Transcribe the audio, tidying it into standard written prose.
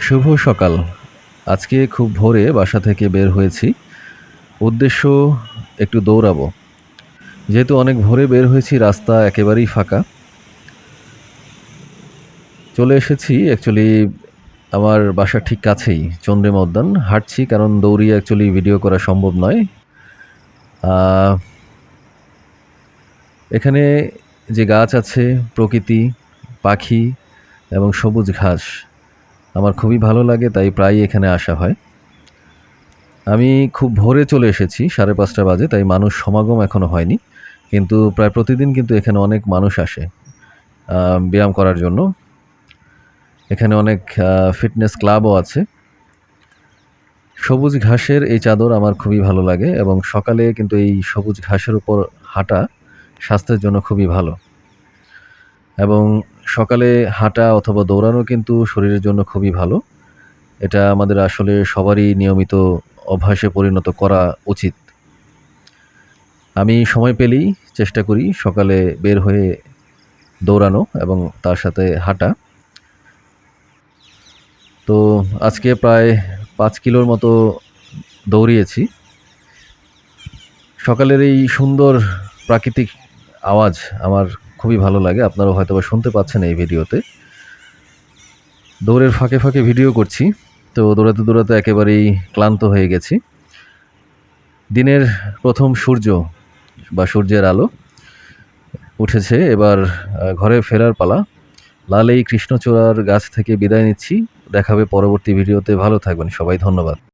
শুভ সকাল। আজকে খুব ভোরে বাসা থেকে বের হয়েছি। উদ্দেশ্য একটু দৌড়াবো। যেহেতু অনেক ভোরে বের হয়েছি, রাস্তা একেবারেই ফাঁকা। চলে এসেছি অ্যাকচুয়ালি আমার বাসার ঠিক কাছেই চন্দ্রিমা উদ্যান। হাঁটছি কারণ দৌড়িয়ে অ্যাকচুয়ালি ভিডিও করা সম্ভব নয়। আ এখানে যে গাছ আছে, প্রকৃতি, পাখি এবং সবুজ ঘাস আমার খুবই ভালো লাগে, তাই প্রায়ই এখানে আসা হয়। আমি খুব ভোরে চলে এসেছি, ৫:৩০ বাজে, তাই মানুষ সমাগম এখনো হয়নি। কিন্তু প্রায় প্রতিদিন কিন্তু এখানে অনেক মানুষ আসে ব্যায়াম করার জন্য। এখানে অনেক ফিটনেস ক্লাবও আছে। সবুজ ঘাসের এই চাদর আমার খুবই ভালো লাগে এবং সকালে কিন্তু এই সবুজ ঘাসের উপর হাঁটা স্বাস্থ্যের জন্য খুবই ভালো। এবং সকালে হাঁটা অথবা দৌড়ানো কিন্তু শরীরের জন্য খুবই ভালো। এটা আমাদের আসলে সবারই নিয়মিত অভ্যাসে পরিণত করা উচিত। আমি সময় পেলেই চেষ্টা করি সকালে বের হয়ে দৌড়ানো এবং তার সাথে হাঁটা। তো আজকে প্রায় ৫ কিলোর মতো দৌড়িয়েছি। সকালের এই সুন্দর প্রাকৃতিক আওয়াজ আমার খুবই ভালো লাগে। আপনারাও হয়তোবা শুনতে পাচ্ছেন এই ভিডিওতে। দৌড়ের ফাঁকে, ফাঁকে ভিডিও করছি। তো দৌড়াতে একেবারেই ক্লান্ত হয়ে গেছি। দিনের ১ম সূর্য বা সূর্যের আলো উঠেছে। এবার ঘরে ফেরার পালা। লাল এই কৃষ্ণচূড়ার গাছ থেকে বিদায় নিচ্ছি। দেখা হবে পরবর্তী ভিডিওতে। ভালো থাকবেন সবাই। ধন্যবাদ।